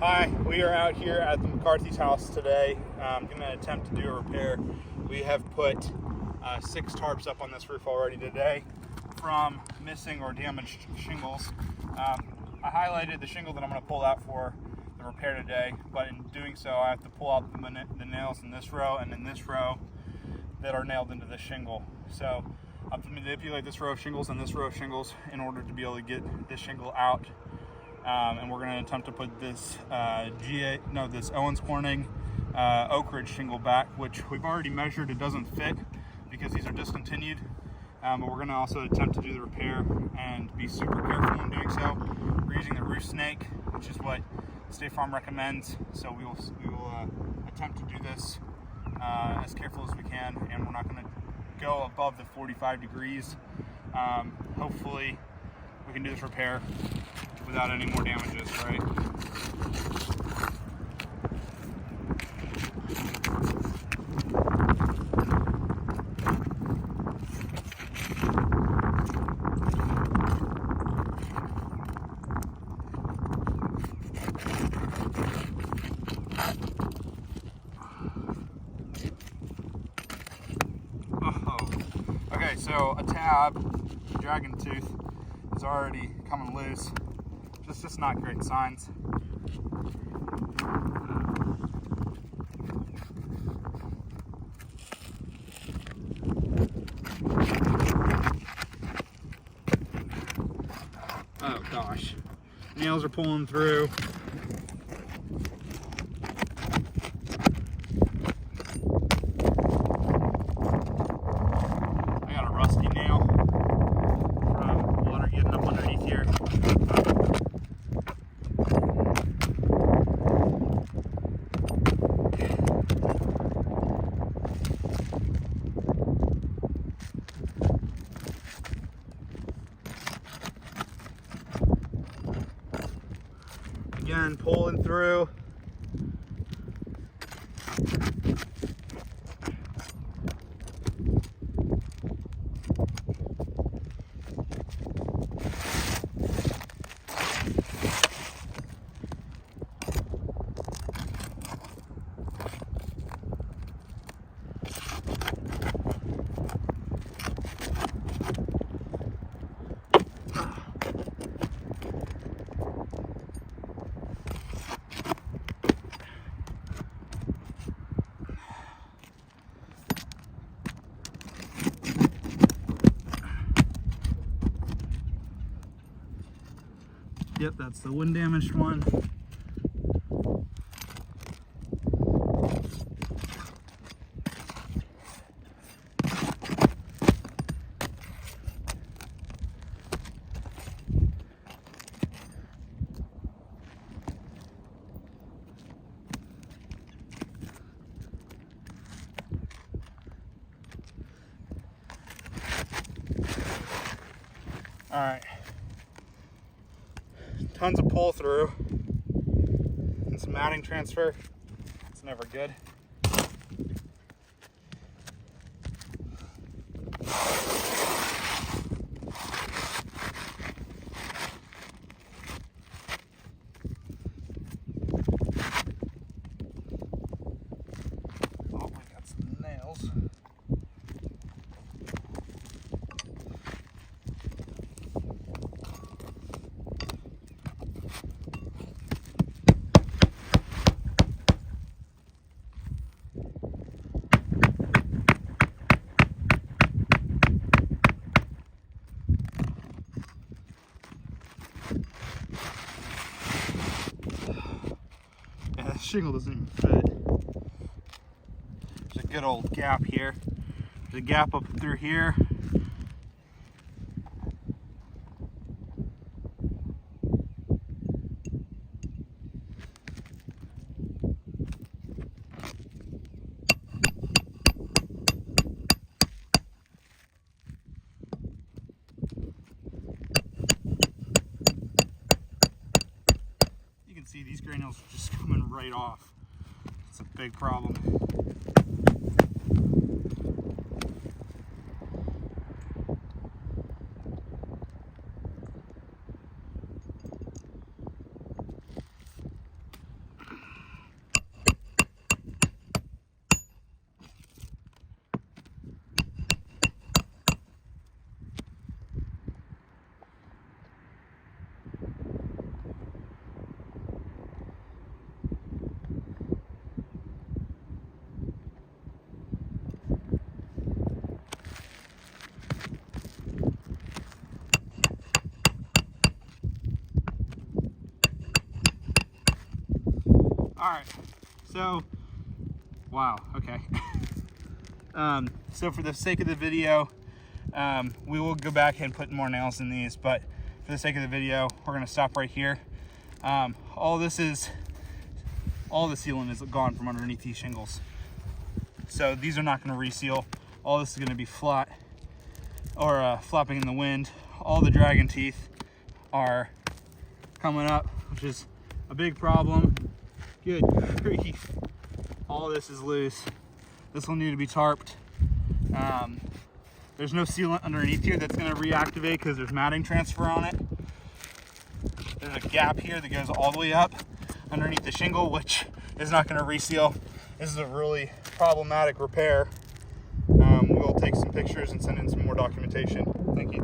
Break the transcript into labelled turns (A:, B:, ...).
A: Hi, we are out here at the McCarthy's house today. I'm going to attempt to do a repair. We have put 6 tarps up on this roof already today from missing or damaged shingles. I highlighted the shingle that I'm going to pull out for the repair today, but in doing so I have to pull out the nails in this row and in this row that are nailed into the shingle. So I have to manipulate this row of shingles and this row of shingles in order to be able to get this shingle out. And we're going to attempt to put this this Owens Corning Oak Ridge shingle back, which we've already measured. It doesn't fit because these are discontinued, but we're going to also attempt to do the repair and be super careful in doing so. We're using the roof snake, which is what State Farm recommends, so we will attempt to do this as careful as we can, and we're not going to go above the 45 degrees. Hopefully we can do this repair without any more damages, right? Okay, so a tab, dragon tooth, is already coming loose. It's just not great signs. Oh gosh, nails are pulling through. I got a rusty nail from water getting up underneath here. Again, pulling through. Yep, that's the wind damaged one. All right. Tons of pull through and some matting transfer. It's never good. Oh, I got some nails. Shingle doesn't even fit. There's a good old gap here. There's a gap up through here. You can see these granules are just coming right off. It's a big problem. All right, so, wow, okay. So for the sake of the video, we will go back and put more nails in these, but for the sake of the video, we're gonna stop right here. All the sealant is gone from underneath these shingles. So these are not gonna reseal. All this is gonna be flat or flopping in the wind. All the dragon teeth are coming up, which is a big problem. Good grief. All this is loose. This will need to be tarped. There's no sealant underneath here that's gonna reactivate because there's matting transfer on it. There's a gap here that goes all the way up underneath the shingle, which is not gonna reseal. This is a really problematic repair. We'll take some pictures and send in some more documentation. Thank you.